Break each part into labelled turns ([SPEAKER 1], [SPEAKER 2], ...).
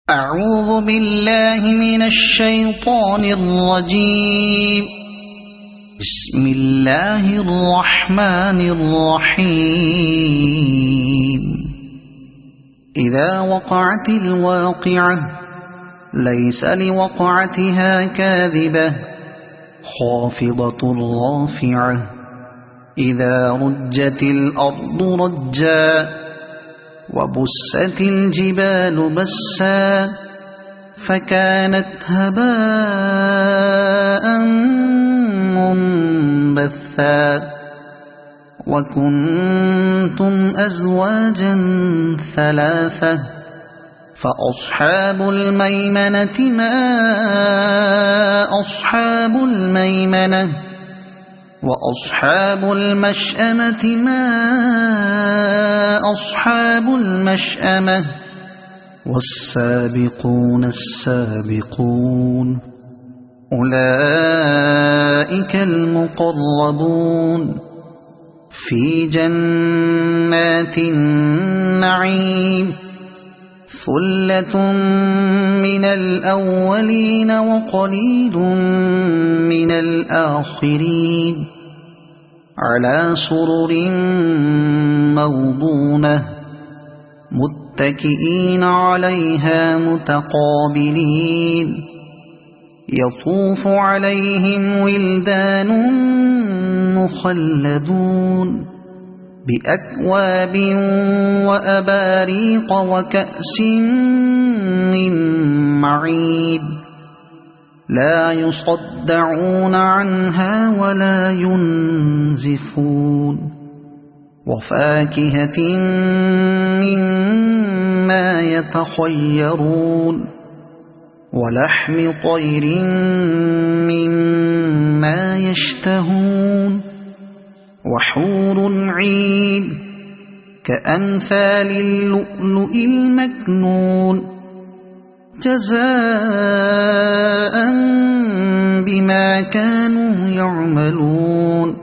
[SPEAKER 1] أعوذ بالله من الشيطان الرجيم. بسم الله الرحمن الرحيم. إذا وقعت الواقعة ليس لوقعتها كاذبة خافضة رافعة إذا رجت الأرض رجا وبست الجبال بسا فكانت هباء منبثا وكنتم أزواجا ثلاثة فأصحاب الميمنة ما أصحاب الميمنة وأصحاب المشأمة ما أصحاب المشأمة والسابقون السابقون أولئك المقربون في جنات النعيم ثلة من الأولين وقليل من الآخرين على سرر موضونة متكئين عليها متقابلين يطوف عليهم ولدان مخلدون بأكواب وأباريق وكأس من معين لا يصدعون عنها ولا ينزفون وفاكهة مما يتخيرون ولحم طير مما يشتهون وحور عين كأمثال اللؤلؤ المكنون جزاء بما كانوا يعملون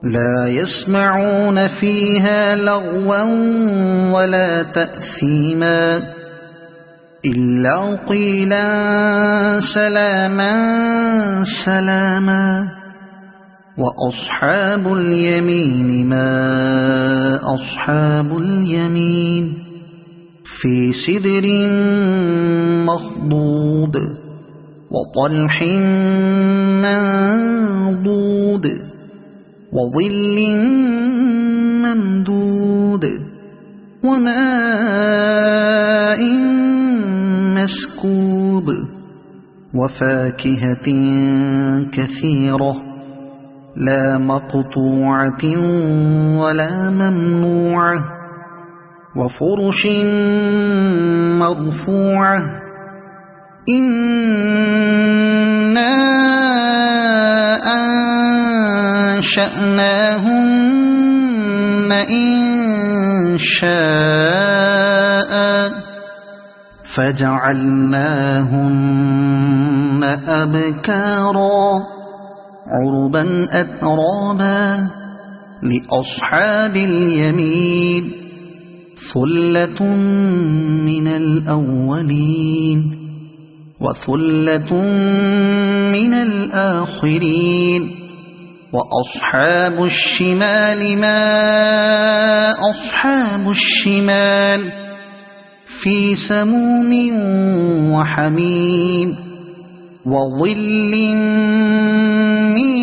[SPEAKER 1] لا يسمعون فيها لغوا ولا تأثيما إلا قيلا سلاما سلاما وأصحاب اليمين ما أصحاب اليمين في سدر مخضود وطلح منضود وظل ممدود وماء مسكوب وفاكهة كثيرة لا مقطوعة ولا ممنوعة وفرش مرفوعة إنا أنشأناهن إنشاء فجعلناهن أبكارا عربا أترابا لأصحاب اليمين ثلة من الأولين وثلة من الآخرين وأصحاب الشمال ما أصحاب الشمال في سموم وحميم وظل من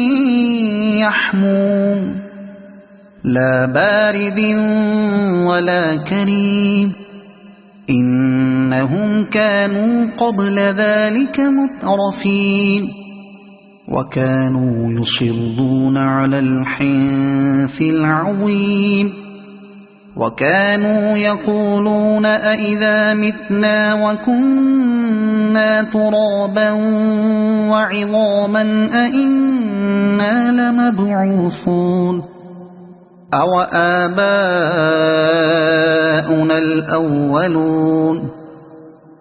[SPEAKER 1] يحموم لا بارد ولا كريم إنهم كانوا قبل ذلك مترفين وكانوا يصرون على الحنث العظيم وكانوا يقولون أئذا متنا وكنا ترابا وعظاما أئنا لمبعوثون أو آباؤنا الأولون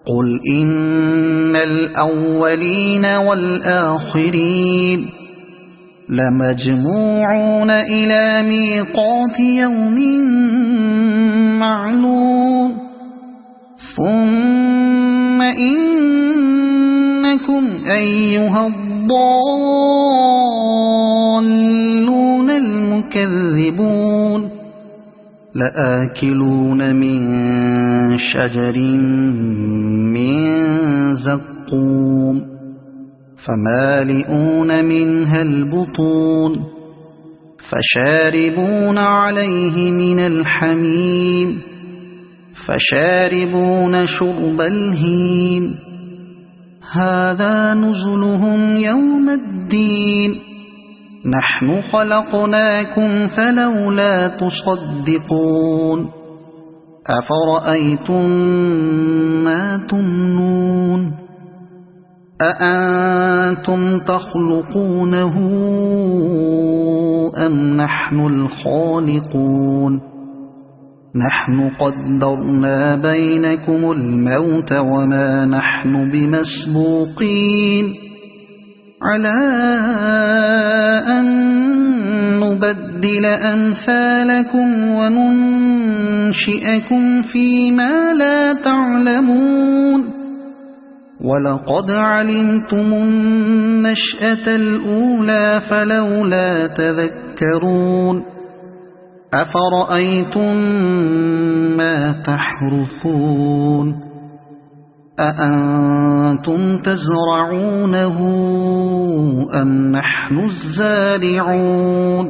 [SPEAKER 1] قل إن الأولين والآخرين لمجموعون إلى ميقات يوم معلوم ثم إنكم أيها الضالون المكذبون لآكلون من شجر من زقوم فمالئون منها البطون فشاربون عليه من الحميم فشاربون شرب الهيم هذا نزلهم يوم الدين نحن خلقناكم فلولا تصدقون أفرأيتم ما تمنون أأنتم تخلقونه أم نحن الخالقون نحن قدرنا بينكم الموت وما نحن بمسبوقين على أن نبدل أمثالكم وننشئكم فيما لا تعلمون ولقد علمتم النشأة الأولى فلولا تذكرون أفرأيتم ما تحرثون أأنتم تزرعونه أم نحن الزارعون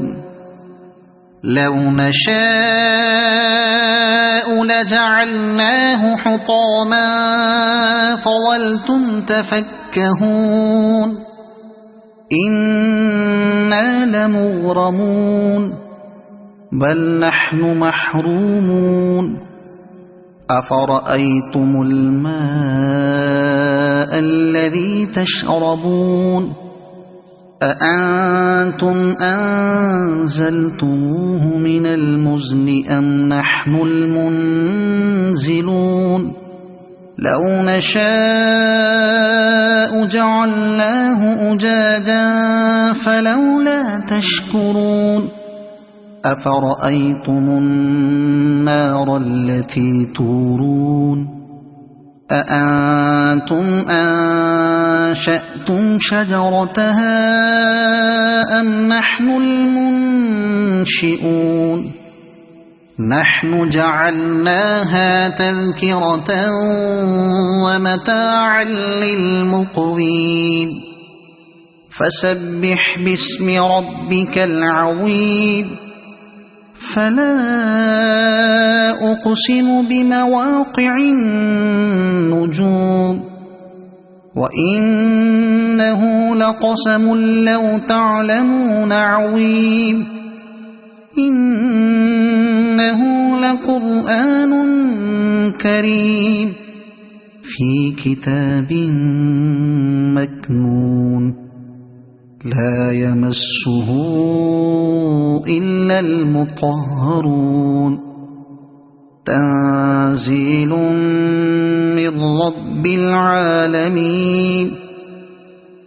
[SPEAKER 1] لو نشاء لجعلناه حطاما فظلتم تفكهون إنا لمغرمون بل نحن محرومون أفرأيتم الماء الذي تشربون أأنتم أنزلتموه من المزن أم نحن المنزلون لو نشاء جعلناه أجاجا فلولا تشكرون أفرأيتم النار التي تورون أأنتم أنشأتم شجرتها أم نحن المنشئون نحن جعلناها تذكرة ومتاعا للمقوين فسبح باسم ربك العظيم فلا أقسم بمواقع النجوم وإنه لقسم لو تعلمون عظيم إنه لقرآن كريم في كتاب مكنون لا يمسه إلا المطهرون تنزيل من رب العالمين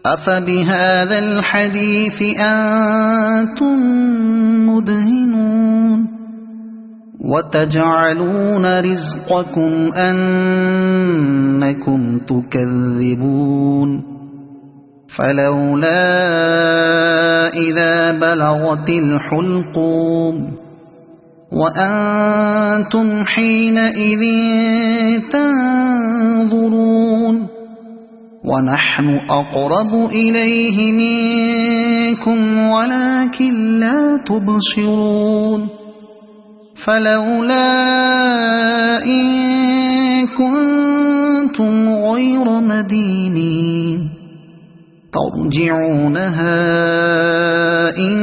[SPEAKER 1] أفبهذا الحديث أنتم مدهنون وتجعلون رزقكم أنكم تكذبون فلولا إذا بلغت الحلقوم وأنتم حينئذ تنظرون ونحن أقرب إليه منكم ولكن لا تبصرون فلولا إن كنتم غير مدينين ترجعونها إن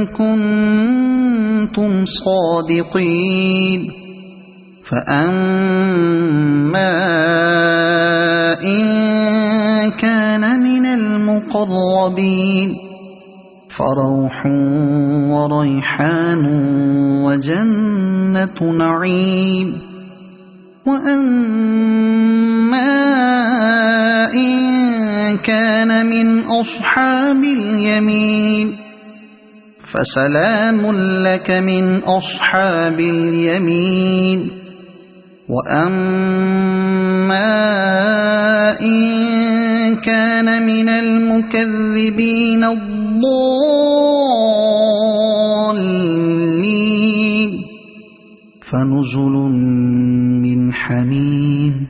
[SPEAKER 1] كنتم صادقين فأما إن كان من المقربين فروح وريحان وجنة نعيم وأما إن كان من أصحاب اليمين فسلام لك من أصحاب اليمين وأما إن كان من المكذبين الضالين فنزل من حميم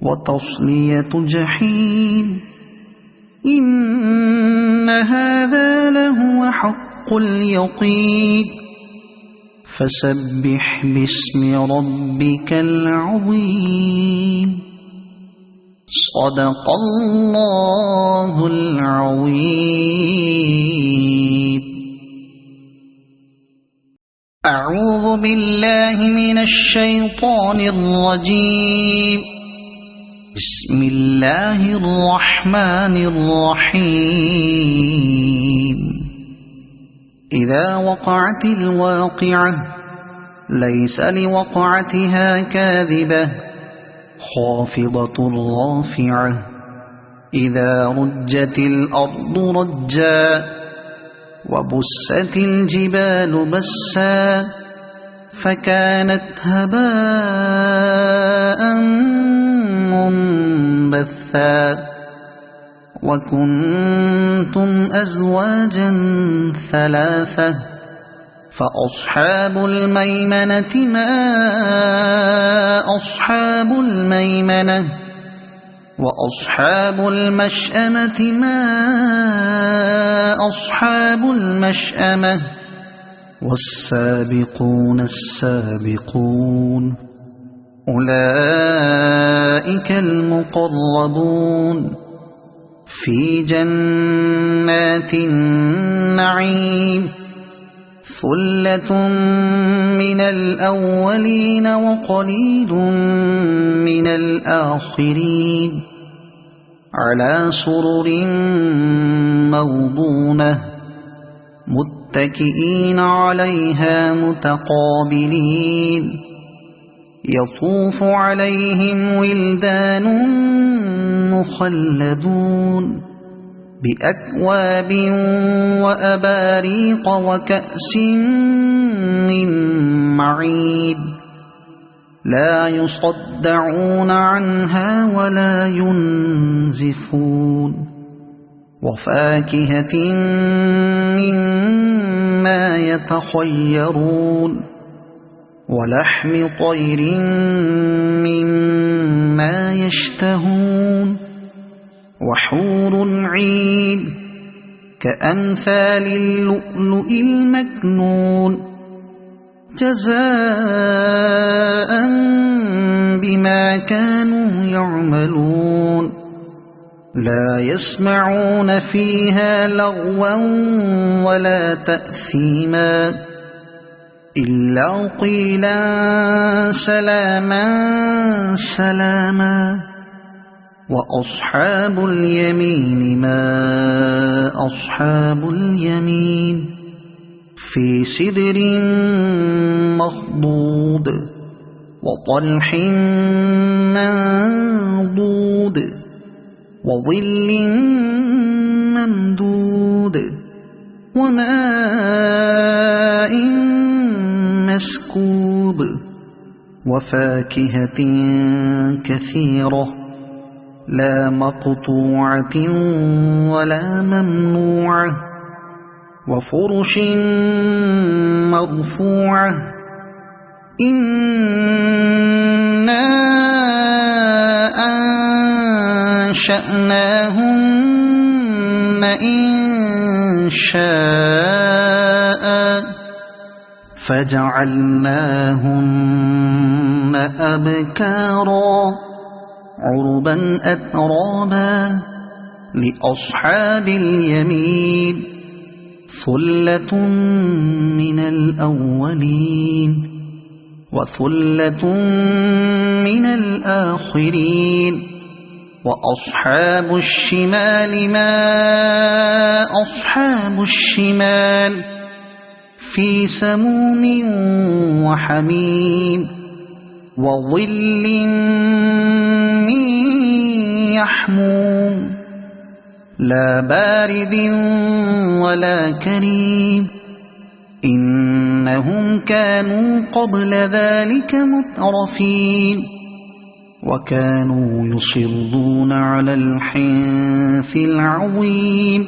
[SPEAKER 1] وتصلية جحيم إن هذا لهو حق اليقين فسبح باسم ربك العظيم صدق الله العظيم. أعوذ بالله من الشيطان الرجيم. بسم الله الرحمن الرحيم. إذا وقعت الواقعة ليس لوقعتها كاذبة خافضة رافعة إذا رجت الأرض رجا وبست الجبال بسا فكانت هباء منبثا وكنتم أزواجا ثلاثة فأصحاب الميمنة ما أصحاب الميمنة وأصحاب المشأمة ما أصحاب المشأمة والسابقون السابقون أولئك المقربون في جنات النعيم ثلة من الأولين وقليل من الآخرين على سرر موضونة متكئين عليها متقابلين يطوف عليهم ولدان مخلدون بأكواب وأباريق وكأس من معين لا يصدعون عنها ولا ينزفون وفاكهة مما يتخيرون ولحم طير مما يشتهون وحور عين كأمثال اللؤلؤ المكنون جزاء بما كانوا يعملون لا يسمعون فيها لغوا ولا تأثيما إلا قيلا سلاما سلاما وأصحاب اليمين ما أصحاب اليمين في سدر مخضود وطلح منضود وظل ممدود وماء مسكوب وفاكهة كثيرة لا مقطوعة ولا ممنوعة وفرش مرفوعة إنا أنشأناهن إنشاء فجعلناهن أبكارا عربا أترابا لأصحاب اليمين ثلة من الأولين وثلة من الآخرين وأصحاب الشمال ما أصحاب الشمال في سموم وحميم وظل من يحموم لا بارد ولا كريم إنهم كانوا قبل ذلك مترفين وكانوا يصرون على الحنث العظيم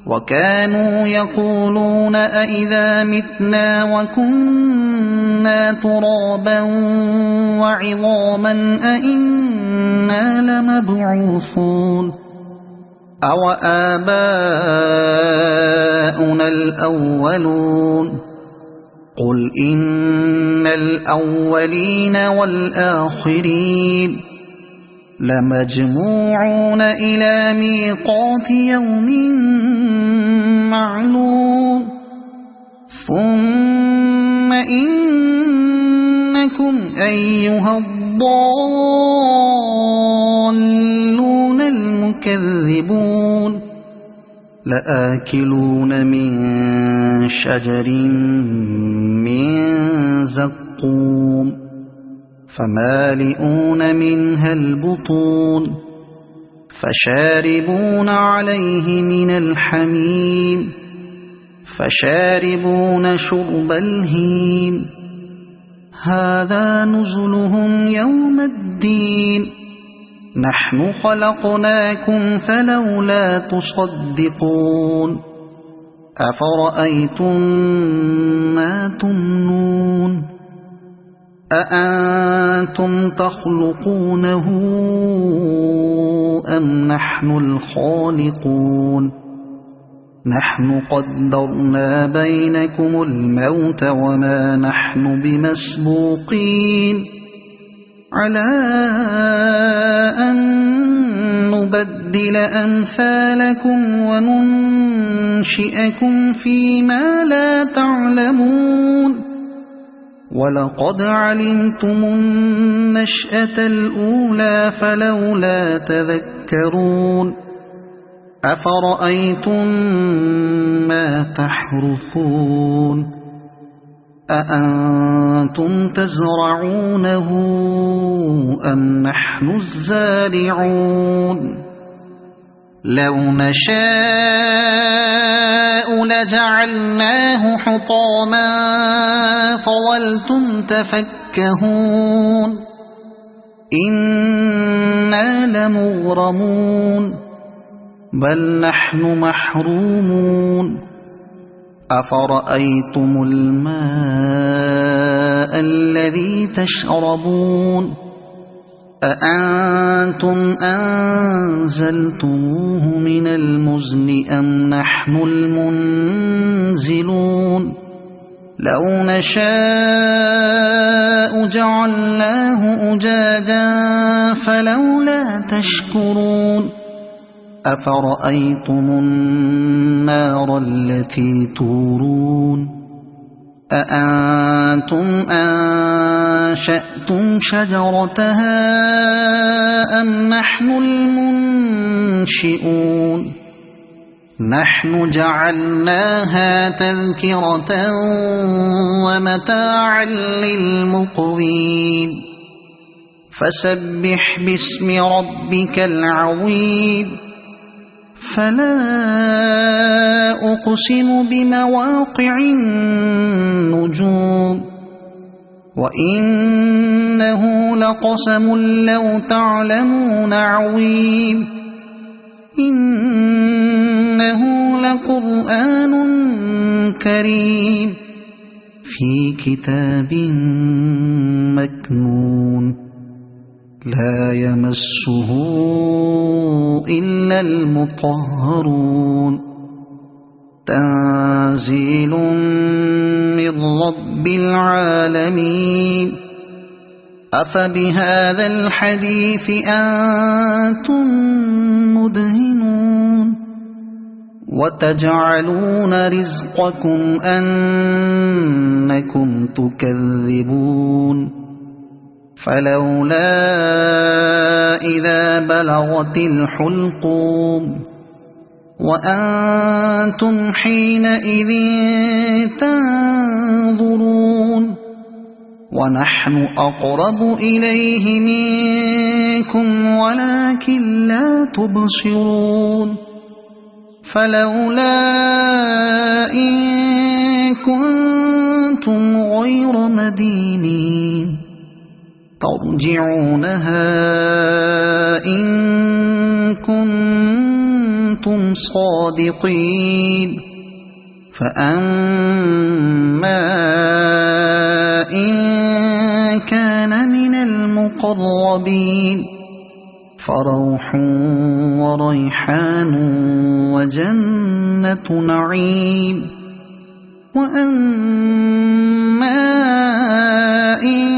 [SPEAKER 1] وكانوا يقولون أإذا متنا وكنا ترابا وعظاما أإنا لمبعوثون أو آباؤنا الأولون قل إن الأولين والآخرين لمجموعون إلى ميقات يوم معلوم ثم إنكم أيها الضالون المكذبون لآكلون من شجر من زقوم فمالئون منها البطون فشاربون عليه من الحميم فشاربون شرب الهيم هذا نزلهم يوم الدين نحن خلقناكم فلولا تصدقون أفرأيتم ما تمنون أأنتم تخلقونه أم نحن الخالقون نحن قدرنا بينكم الموت وما نحن بمسبوقين على أن نبدل أمثالكم وننشئكم فيما لا تعلمون ولقد علمتم النشأة الأولى فلولا تذكرون أفرأيتم ما تحرثون أأنتم تزرعونه أم نحن الزارعون لو نشاء لجعلناه حطاما فظلتم تفكهون إنا لمغرمون بل نحن محرومون أفرأيتم الماء الذي تشربون أأنتم أنزلتموه من المزن أم نحن المنزلون لو نشاء جعلناه أجاجا فلولا تشكرون أفرأيتم النار التي تورون أأنتم أنشأتم شجرتها أم نحن المنشئون نحن جعلناها تذكرة ومتاعا للمقوين فسبح باسم ربك العظيم فلا أقسم بمواقع النجوم وإنه لقسم لو تعلمون عظيم إنه لقرآن كريم في كتاب مكنون لا يمسه إلا المطهرون تنزيل من رب العالمين أفبهذا الحديث أنتم مدهنون وتجعلون رزقكم أنكم تكذبون فلولا إذا بلغت الحلقوم وأنتم حينئذ تنظرون ونحن أقرب إليه منكم ولكن لا تبصرون فلولا إن كنتم غير مدينين ترجعونها إن كنتم صادقين فأما إن كان من المقربين فروح وريحان وجنة نعيم وأما إن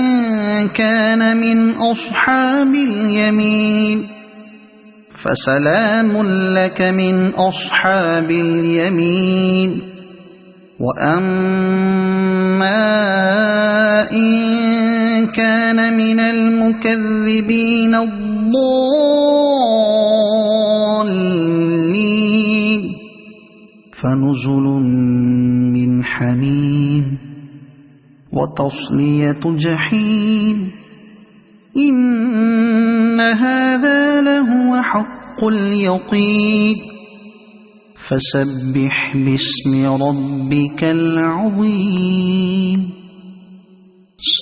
[SPEAKER 1] كان من أصحاب اليمين فسلام لك من أصحاب اليمين وأما إن كان من المكذبين الضالين فنزل من حميم وتصلية جحيم إن هذا لهو حق اليقين فسبح باسم ربك العظيم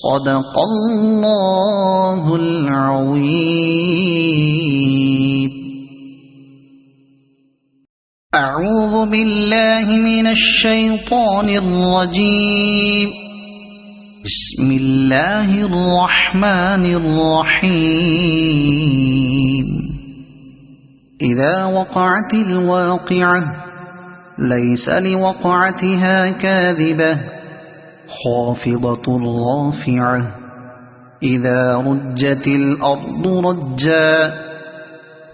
[SPEAKER 1] صدق الله العظيم. أعوذ بالله من الشيطان الرجيم. بسم الله الرحمن الرحيم. إذا وقعت الواقعة ليس لوقعتها كاذبة خافضة رافعة إذا رجت الأرض رجا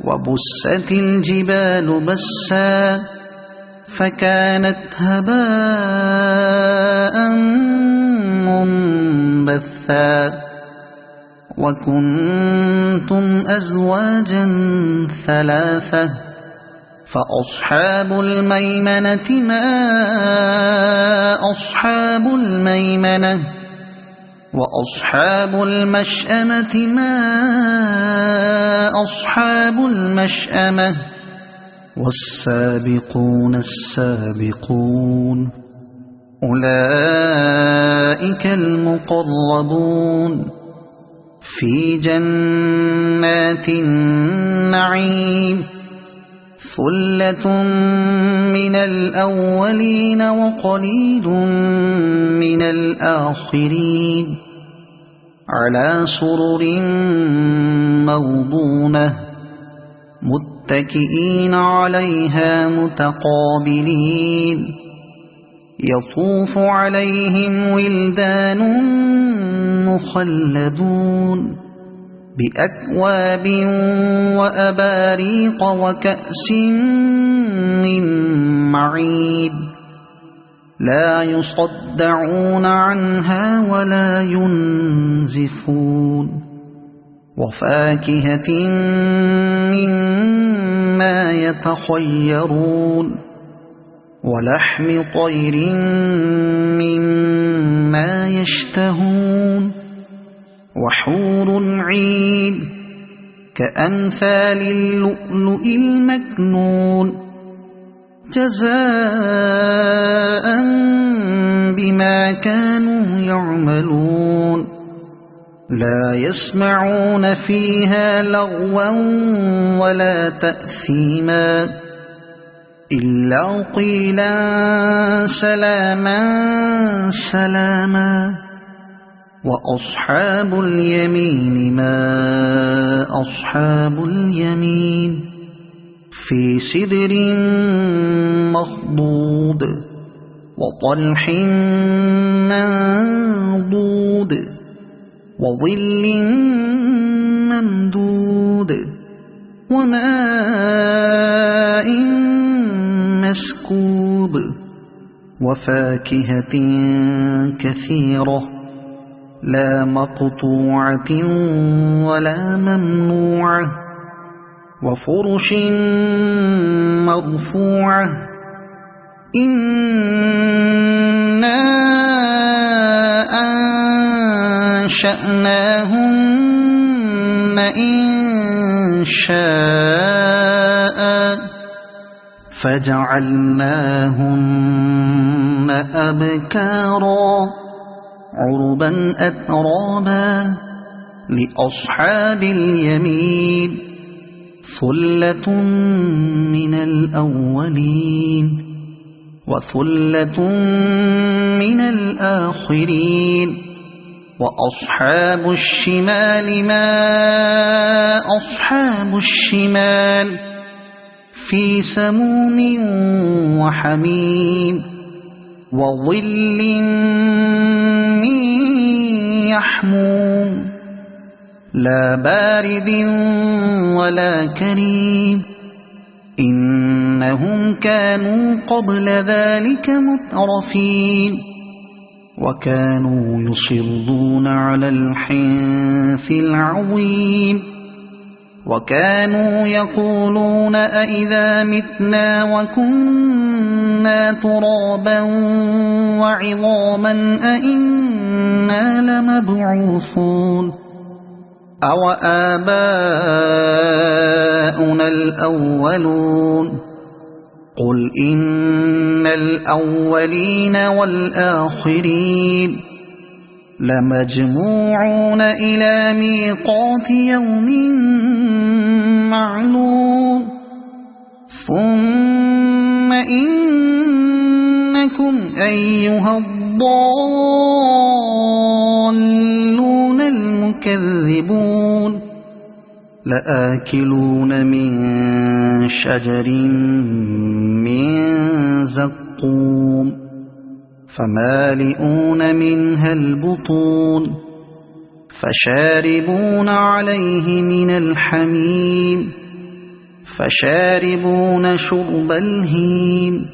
[SPEAKER 1] وبست الجبال بسا فكانت هباء منبثا وكنتم أزواجا ثلاثة فأصحاب الميمنة ما أصحاب الميمنة وأصحاب المشأمة ما أصحاب المشأمة والسابقون السابقون أولئك المقربون في جنات النعيم ثلة من الأولين وقليل من الآخرين على سرر موضونة متكئين عليها متقابلين يطوف عليهم ولدان مخلدون بأكواب وأباريق وكأس من معين لا يصدعون عنها ولا ينزفون وفاكهة مما يتخيرون ولحم طير مما يشتهون وحور عين كأمثال اللؤلؤ المكنون جزاء بما كانوا يعملون لا يسمعون فيها لغوا ولا تأثيما إلا قيلا سلاما سلاما وأصحاب اليمين ما أصحاب اليمين في سدر مخضود وطلح منضود وظل ممدود وماء مسكوب وفاكهة كثيرة لا مقطوعة ولا ممنوعة وفرش مرفوعة إنا أنشأناهن إنشاء فجعلناهن أبكارا عربا أترابا لأصحاب اليمين ثلة من الأولين وثلة من الآخرين وأصحاب الشمال ما أصحاب الشمال في سموم وحميم وظل من يحموم لا بارد ولا كريم إنهم كانوا قبل ذلك مترفين وكانوا يصرون على الحنث العظيم وكانوا يقولون أئذا متنا وكنا ترابا وعظاما أئنا لمبعوثون أو آباؤنا الأولون قل إن الأولين والآخرين لمجموعون إلى ميقات يوم معلوم ثم إنكم أيها الضالون المكذبون لآكلون من شجر من زقوم فمالئون منها البطون فشاربون عليه من الحميم فشاربون شرب الهيم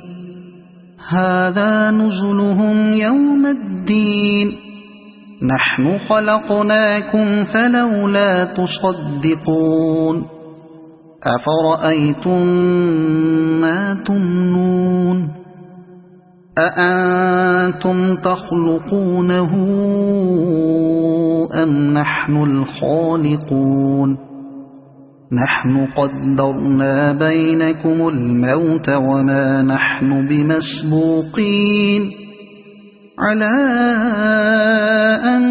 [SPEAKER 1] هذا نزلهم يوم الدين نحن خلقناكم فلولا تصدقون أفرأيتم ما تمنون أأنتم تخلقونه أم نحن الخالقون نحن قدرنا بينكم الموت وما نحن بمسبوقين على أن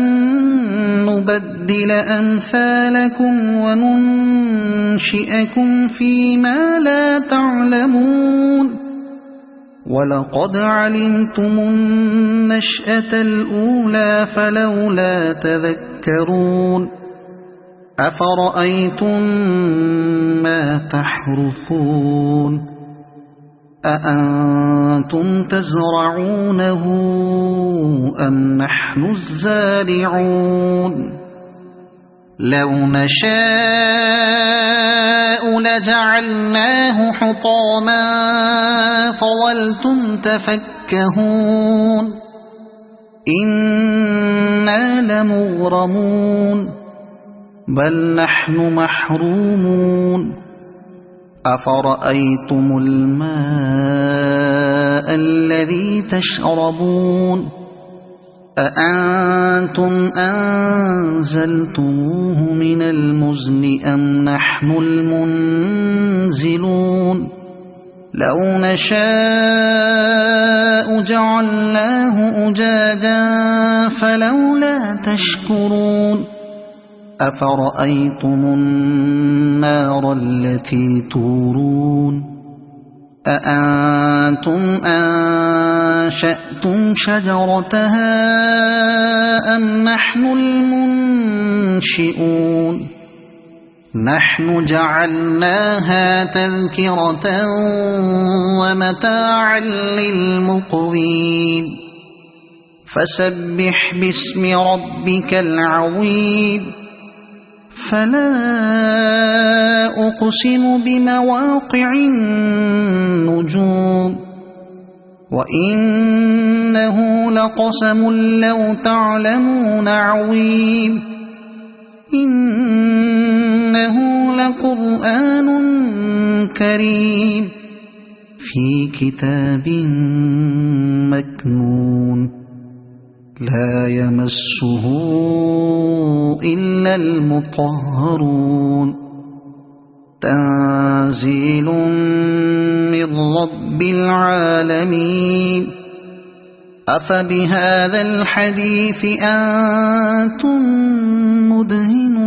[SPEAKER 1] نبدل أمثالكم وننشئكم فيما لا تعلمون ولقد علمتم النشأة الأولى فلولا تذكرون أفرأيتم ما تحرثون أأنتم تزرعونه أم نحن الزارعون لو نشاء لجعلناه حطاما فظلتم تفكهون إنا لمغرمون بل نحن محرومون أفرأيتم الماء الذي تشربون أأنتم أنزلتموه من المزن أم نحن المنزلون لو نشاء جعلناه أجاجا فلولا تشكرون أفرأيتم النار التي تورون أأنتم أنشأتم شجرتها أم نحن المنشئون نحن جعلناها تذكرة ومتاعا للمقوين فسبح باسم ربك العظيم فلا أقسم بمواقع النجوم وإنه لقسم لو تعلمون عظيم إنه لقرآن كريم في كتاب مكنون لا يمسه إلا المطهرون تنزيل من رب العالمين أفبهذا الحديث أنتم مدهنون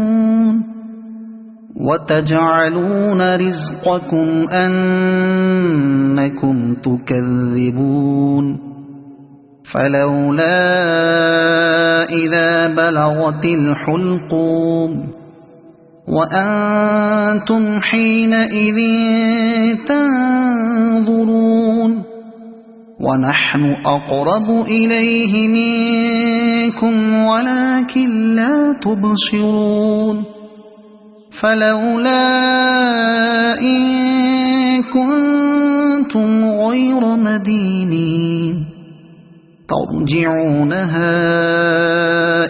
[SPEAKER 1] وتجعلون رزقكم أنكم تكذبون فلولا إذا بلغت الحلقوم وأنتم حينئذ تنظرون ونحن أقرب إليه منكم ولكن لا تبصرون فلولا إن كنتم غير مدينين ترجعونها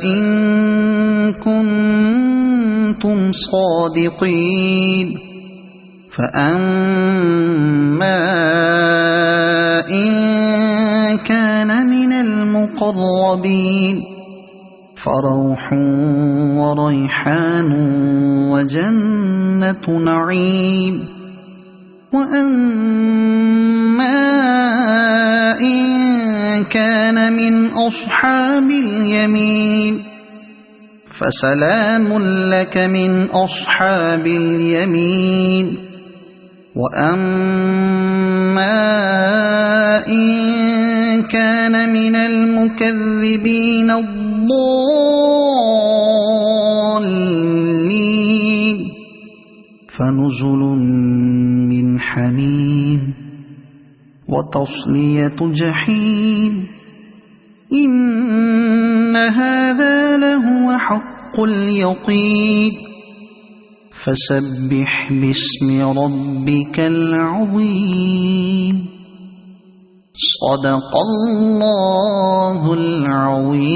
[SPEAKER 1] إن كنتم صادقين فأما إن كان من المقربين فروح وريحان وجنة نعيم وأما إن كان من أصحاب اليمين فسلام لك من أصحاب اليمين وأما إن كان من المكذبين الضالين فنزل من حميم وتصلية جحيم إن هذا لهو حق اليقين فسبح باسم ربك العظيم صدق الله العظيم.